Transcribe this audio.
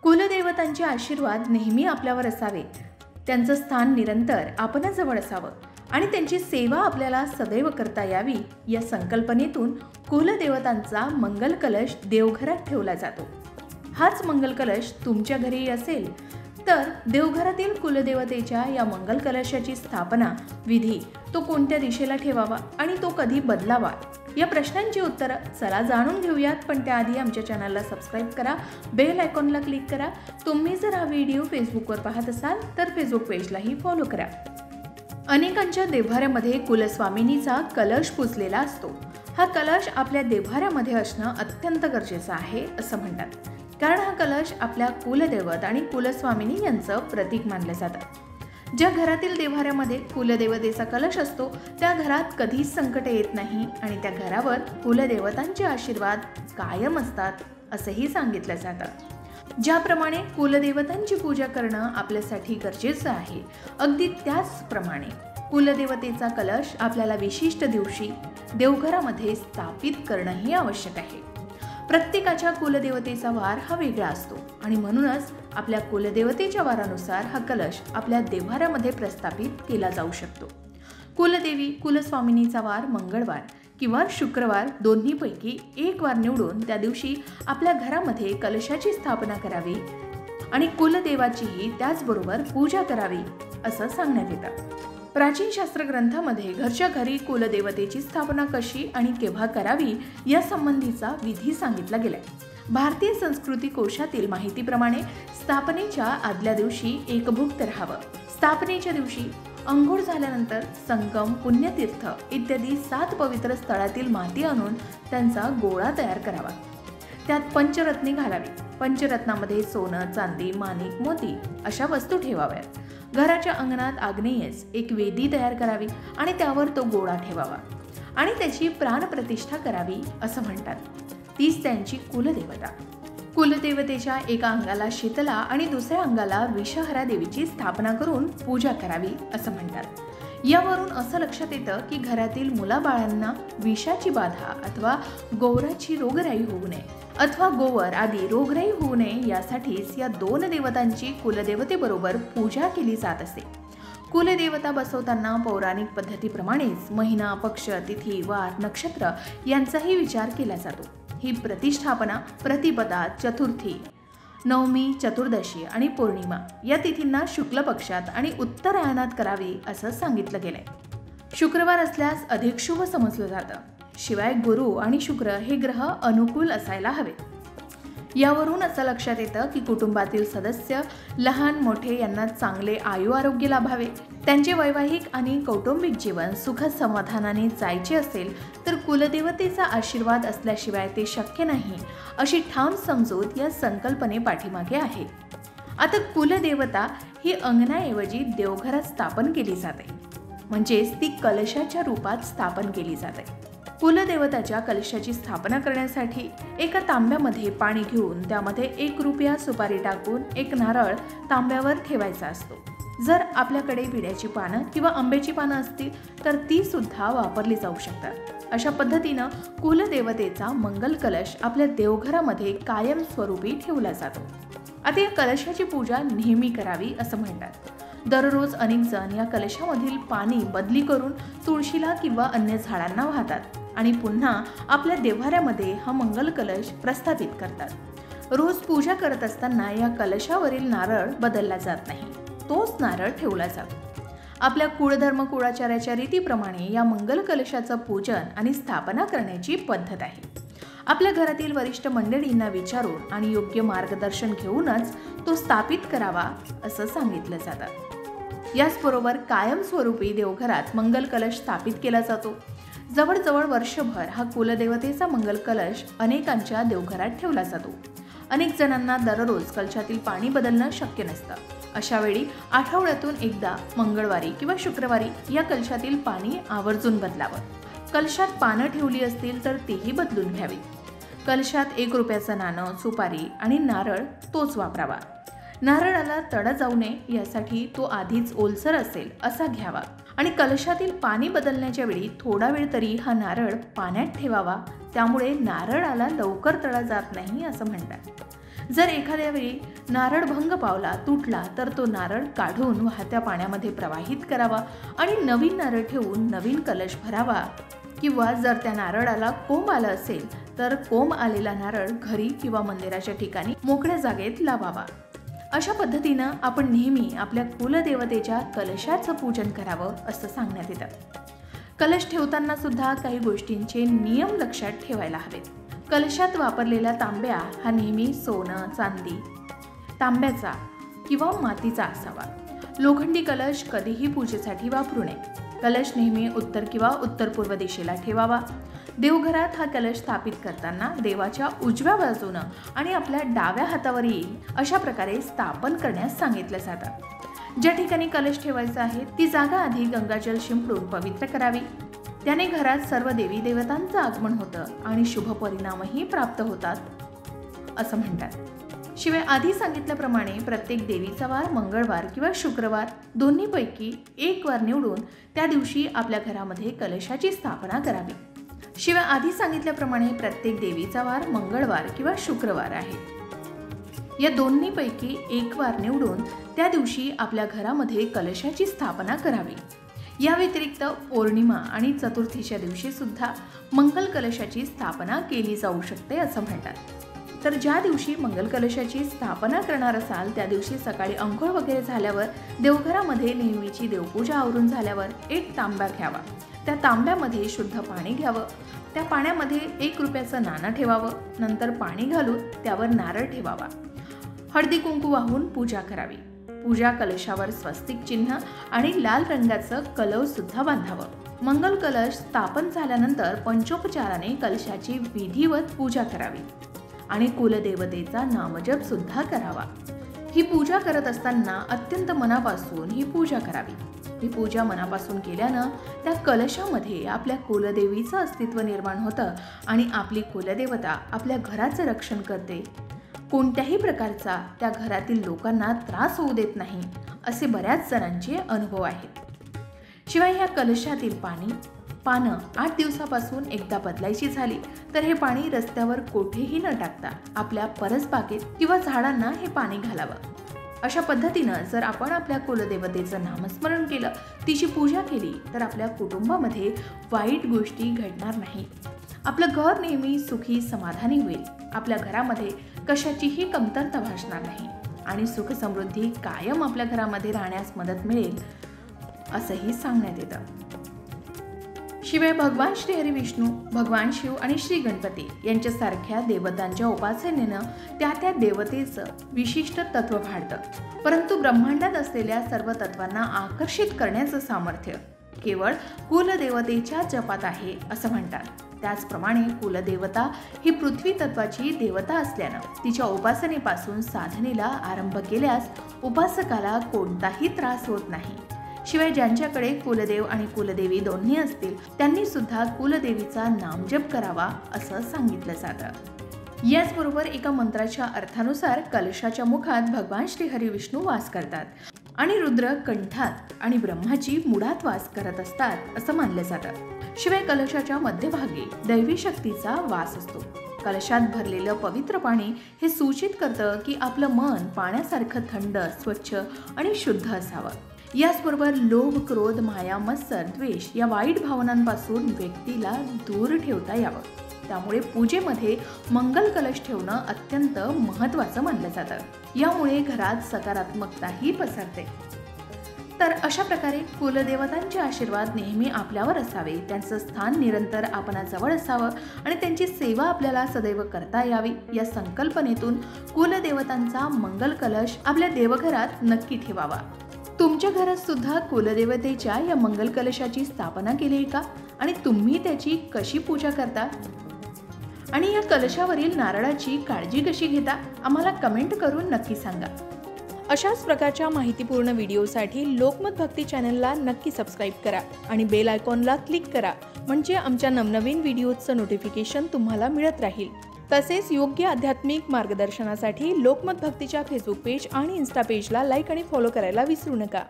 कुलदेवतांचे आशीर्वाद नेहमी आपल्यावर असावे, त्यांचं स्थान निरंतर आपणाजवळ असावं आणि त्यांची सेवा आपल्याला सदैव करता यावी या संकल्पनेतून कुलदेवतांचा मंगल कलश देवघरात ठेवला जातो। हाच मंगल कलश तुमच्या घरी असेल तर देवघरातील कुलदेवतेच्या या मंगल कलशाची स्थापना विधी तो कोणत्या दिशेला ठेवावा आणि तो कधी बदलावा या प्रश्नांची उत्तरं चला जाणून घेऊयात। पण त्याआधी आमच्या चॅनलला सबस्क्राईब करा, बेल आयकॉनला क्लिक करा। तुम्ही जर हा व्हिडिओ फेसबुकवर पाहत असाल तर फेसबुक पेजलाही फॉलो करा। अनेकांच्या देव्हाऱ्यामध्ये कुलस्वामिनीचा कलश पुजलेला असतो। हा कलश आपल्या देव्हाऱ्यामध्ये असणं अत्यंत गरजेचं आहे असं म्हणतात, कारण हा कलश आपल्या कुलदैवत आणि कुलस्वामिनी यांचं प्रतीक मानलं जातं। ज्या घरातील देव्हाऱ्यामध्ये कुलदेवतेचा कलश असतो त्या घरात कधीच संकट येत नाही आणि त्या घरावर कुलदेवतांचे आशीर्वाद कायम असतात असंही सांगितलं जातं। ज्याप्रमाणे कुलदेवतांची पूजा करणं आपल्यासाठी गरजेचं आहे, अगदी त्याचप्रमाणे कुलदेवतेचा कलश आपल्याला विशिष्ट दिवशी देवघरामध्ये स्थापित करणंही आवश्यक आहे। प्रत्येकाच्या कुलदेवतेचा वार हा वेगळा असतो आणि म्हणूनच आपल्या कुलदेवतेच्या वारानुसार हा कलश आपल्या देव्हाऱ्यामध्ये प्रस्थापित केला जाऊ शकतो। कुलदेवी कुलस्वामिनीचा वार मंगळवार किंवा शुक्रवार दोन्हीपैकी एक वार निवडून त्या दिवशी आपल्या घरामध्ये कलशाची स्थापना करावी आणि कुलदेवाचीही त्याचबरोबर पूजा करावी असं सांगण्यात येतं। प्राचीन शास्त्र ग्रंथामध्ये घरच्या घरी कुलदेवतेची स्थापना कशी आणि केव्हा करावी या संबंधीचा विधी सांगितला गेलाय। भारतीय संस्कृती कोशातील माहितीप्रमाणे स्थापनेच्या आदल्या दिवशी एकभुक्त राहावं। स्थापनेच्या दिवशी अंघोळ झाल्यानंतर संगम, पुण्यतीर्थ इत्यादी 7 पवित्र स्थळातील माती आणून त्यांचा गोळा तयार करावा। त्यात पंचरत्ने घालावी। पंचरत्नामध्ये सोनं, चांदी, माणिक, मोती अशा वस्तू ठेवाव्यात। घराच्या अंगणात आग्नेयेस एक वेदी तयार करावी आणि त्यावर तो गोळा ठेवावा आणि त्याची प्राणप्रतिष्ठा करावी असं म्हणतात। तीच त्यांची कुलदेवता। कुलदेवतेच्या एका अंगाला शीतला आणि दुसऱ्या अंगाला विषहरा देवीची स्थापना करून पूजा करावी असं म्हणतात। यावरून असं लक्षात येतं की घरातील मुलाबाळांना विषाची बाधा अथवा गोवराची रोगराई होऊ नये अथवा गोवर आदी रोगराई होऊ नये यासाठीच या 2 देवतांची कुलदेवतेबरोबर पूजा केली जात असे। कुलदेवता बसवताना पौराणिक पद्धतीप्रमाणेच महिना, पक्ष, तिथी, वार, नक्षत्र यांचाही विचार केला जातो। ही प्रतिष्ठापना प्रतिपदा, चतुर्थी, नवमी, चतुर्दशी आणि पौर्णिमा या तिथींना शुक्ल पक्षात आणि उत्तरायणात करावी असं सांगितलं गेलंय। शुक्रवार असल्यास अधिक शुभ समजलं जातं। शिवाय गुरु आणि शुक्र हे ग्रह अनुकूल असायला हवेत। यावरून असं लक्षात येतं की कुटुंबातील सदस्य लहान मोठे यांना चांगले आयु आरोग्य लाभावे, त्यांचे वैवाहिक आणि कौटुंबिक जीवन सुख समाधानाने जायचे असेल तर कुलदेवतेचा आशीर्वाद असल्याशिवाय ते शक्य नाही अशी ठाम समजूत या संकल्पने पाठीमागे आहे। आता कुलदेवता ही अंगणाऐवजी देवघरात स्थापन केली जाते, म्हणजेच ती कलशाच्या रूपात स्थापन केली जाते। कुलदेवताच्या कलशाची स्थापना करण्यासाठी एका तांब्यामध्ये पाणी घेऊन त्यामध्ये 1 रुपया सुपारी टाकून एक नारळ तांब्यावर ठेवायचा असतो। जर आपल्याकडे विड्याची पानं किंवा आंब्याची पानं असतील तर ती सुद्धा वापरली जाऊ शकतात। अशा पद्धतीनं कुलदेवतेचा मंगल कलश आपल्या देवघरामध्ये कायम स्वरूपी ठेवला जातो। आता या कलशाची पूजा नेहमी करावी असं म्हणतात। दररोज अनेक जण या कलशामधील पाणी बदली करून तुळशीला किंवा अन्य झाडांना वाहतात आणि पुन्हा आपल्या देव्हाऱ्यामध्ये हा मंगल कलश प्रस्थापित करतात। रोज पूजा करत असताना या कलशावरील नारळ बदलला जात नाही, तोच नारळ ठेवला जातो। आपल्या कुळधर्म कुळाचाराच्या रीतीप्रमाणे या मंगल कलशाचं पूजन आणि स्थापना करण्याची पद्धत आहे। आपल्या घरातील वरिष्ठ मंडळींना विचारून आणि योग्य मार्गदर्शन घेऊनच तो स्थापित करावा असं सांगितलं जातं। याचबरोबर कायमस्वरूपी देवघरात मंगल कलश स्थापित केला जातो। जवळजवळ वर्षभर हा कुलदेवतेचा मंगल कलश अनेकांच्या देवघरात ठेवला जातो। अनेक जणांना दररोज कलशातील पाणी बदलणं शक्य नसतं। अशा वेळी आठवड्यातून एकदा मंगळवारी किंवा शुक्रवारी या कलशातील पाणी आवर्जून बदलावं। कलशात पानं ठेवली असतील तर तीही बदलून घ्यावी। कलशात 1 रुपयाचं नाणं, सुपारी आणि नारळ तोच वापरावा। नारळाला तडा जाऊ नये यासाठी तो आधीच ओलसर असेल असा घ्यावा आणि कलशातील पाणी बदलण्याच्या वेळी थोडा वेळ तरी हा नारळ पाण्यात ठेवावा, त्यामुळे नारळाला लवकर तडा जात नाही असं म्हणतात। जर एखाद्या वेळी नारळ भंग पावला, तुटला, तर तो नारळ काढून वाहत्या पाण्यामध्ये प्रवाहित करावा आणि नवीन नारळ ठेवून नवीन कलश भरावा. किंवा जर त्या नारळाला कोंब आलं असेल तर कोंब आलेला नारळ घरी किंवा मंदिराच्या ठिकाणी मोकळ्या जागेत लावावा. अशा पद्धतीनं आपण नेहमी आपल्या कुलदेवतेच्या कलशाचं पूजन करावं असं सांगण्यात येतं. कलश ठेवताना सुद्धा काही गोष्टींचे नियम लक्षात ठेवायला हवेत. कलशात वापरलेला तांब्या हा नेहमी सोनं, चांदी, तांब्याचा किंवा मातीचा असावा. लोखंडी कलश कधीही पूजेसाठी वापरू नये. कलश नेहमी उत्तर किंवा उत्तर पूर्व दिशेला ठेवावा. देवघरात हा कलश स्थापित करताना देवाच्या उजव्या बाजूनं आणि आपल्या डाव्या हातावर येईल अशा प्रकारे स्थापन करण्यास सांगितलं जातं. ज्या ठिकाणी कलश ठेवायचा आहे ती जागा आधी गंगाजल शिंपडून पवित्र करावी. त्याने घरात सर्व देवी देवतांचं आगमन होतं आणि शुभ परिणामही प्राप्त होतात असं म्हणतात. शिवाय आधी सांगितल्याप्रमाणे प्रत्येक देवीचा वार मंगळवार किंवा शुक्रवार दोन्हीपैकी एक वार निवडून त्या दिवशी आपल्या घरामध्ये कलशाची स्थापना करावी. शिवाय आधी सांगितल्याप्रमाणे प्रत्येक देवीचा वार मंगळवार किंवा शुक्रवार आहे. या दोन्हीपैकी एक वार निवडून त्या दिवशी आपल्या घरामध्ये कलशाची स्थापना करावी. या व्यतिरिक्त पौर्णिमा आणि चतुर्थीच्या दिवशी सुद्धा मंगल कलशाची स्थापना केली जाऊ शकते असं म्हणतात. तर ज्या दिवशी मंगल कलशाची स्थापना करणार असाल त्या दिवशी सकाळी अंघोळ वगैरे झाल्यावर देवघरामध्ये नेहमीची देवपूजा आवरून झाल्यावर एक तांब्या घ्यावा. त्या तांब्यामध्ये शुद्ध पाणी घ्यावं. त्या पाण्यामध्ये 1 रुपयाचं नाणं ठेवावं. नंतर पाणी घालून त्यावर नारळ ठेवावा. हळदी कुंकू वाहून पूजा करावी. पूजा कलशावर स्वस्तिक चिन्ह आणि लाल रंगाचं कलव सुद्धा बांधावं. मंगल कलश स्थापन झाल्यानंतर पंचोपचाराने कलशाची विधिवत पूजा करावी आणि कुलदेवतेचा नामजप सुद्धा करावा. ही पूजा करत असताना अत्यंत मनापासून ही पूजा करावी. ही पूजा मनापासून केल्यानं त्या कलशामध्ये आपल्या कुलदेवीचं अस्तित्व निर्माण होतं आणि आपली कुलदेवता आपल्या घराचं रक्षण करते. कोणत्याही प्रकारचा त्या घरातील लोकांना त्रास होऊ देत नाही असे बऱ्याच जणांचे अनुभव आहेत. शिवाय या कलशातील पानं 8 दिवसापासून एकदा बदलायची झाली तर हे पाणी रस्त्यावर कोठेही न टाकता आपल्या परसबागेत किंवा झाडांना हे पाणी घालावं. अशा पद्धतीनं जर आपण आपल्या कुलदेवतेचं नामस्मरण केलं, तिची पूजा केली तर आपल्या कुटुंबामध्ये वाईट गोष्टी घडणार नाही. आपलं घर नेहमी सुखी समाधानी होईल. आपल्या घरामध्ये कशाचीही कमतरता भासणार नाही आणि सुख समृद्धी कायम आपल्या घरामध्ये राहण्यास मदत मिळेल असंही सांगण्यात येतं. शिवाय भगवान श्री हरी विष्णू, भगवान शिव आणि श्री गणपती यांच्यासारख्या देवतांच्या उपासनेनं त्या देवतेचं विशिष्ट तत्व वाढतं. परंतु ब्रह्मांडात असलेल्या सर्व तत्वांना आकर्षित करण्याचं सामर्थ्य केवळ कुलदेवतेच्या जपात आहे असं म्हणतात. त्याचप्रमाणे कुलदेवता ही पृथ्वी तत्वाची देवता असल्यानं तिच्या उपासनेपासून साधनेला आरंभ केल्यास उपासकाला कोणताही त्रास होत नाही. शिवाय ज्यांच्याकडे कुलदेव आणि कुलदेवी दोन्ही असतील त्यांनी सुद्धा कुलदेवीचा नामजप करावा असं सांगितलं जातं. याचबरोबर एका मंत्राच्या अर्थानुसार कलशाच्या मुखात भगवान श्री हरी विष्णू वास करतात आणि रुद्र कंठात आणि ब्रह्माची मुळात वास करत असतात असं मानलं जातं. शिवाय कलशाच्या मध्यभागी दैवी शक्तीचा वास असतो. कलशात भरलेलं पवित्र पाणी हे सूचित करतं की आपलं मन पाण्यासारखं थंड, स्वच्छ आणि शुद्ध असावं. याचबरोबर लोभ, क्रोध, माया, मत्सर, द्वेष या वाईट भावनांपासून व्यक्तीला दूर ठेवता यावं. त्यामुळे पूजेमध्ये मंगल कलश ठेवणं अत्यंत महत्त्वाचं मानलं जातं. यामुळे घरात सकारात्मकताही पसरते. तर अशा प्रकारे कुलदेवतांचे आशीर्वाद नेहमी आपल्यावर असावे, त्यांचं स्थान निरंतर आपणाजवळ असावं आणि त्यांची सेवा आपल्याला सदैव करता यावी या संकल्पनेतून कुलदेवतांचा मंगल कलश आपल्या देवघरात नक्की ठेवावा. तुमच्या घरात सुद्धा कुलदेवतेच्या या मंगल कलशाची स्थापना केली आहे का आणि तुम्ही त्याची कशी पूजा करता आणि या कलशावरील नारळाची काळजी कशी घेता आम्हाला कमेंट करून नक्की सांगा. अशाच प्रकारच्या माहितीपूर्ण व्हिडिओसाठी लोकमत भक्ती चॅनलला नक्की सबस्क्राईब करा आणि बेल आयकॉनला क्लिक करा म्हणजे आमच्या नवनवीन व्हिडिओचं नोटिफिकेशन तुम्हाला मिळत राहील. तसेच योग्य आध्यात्मिक मार्गदर्शनासाठी लोकमत भक्तीच्या फेसबुक पेज आणि इन्स्टा पेजला लाईक आणि फॉलो करायला विसरू नका.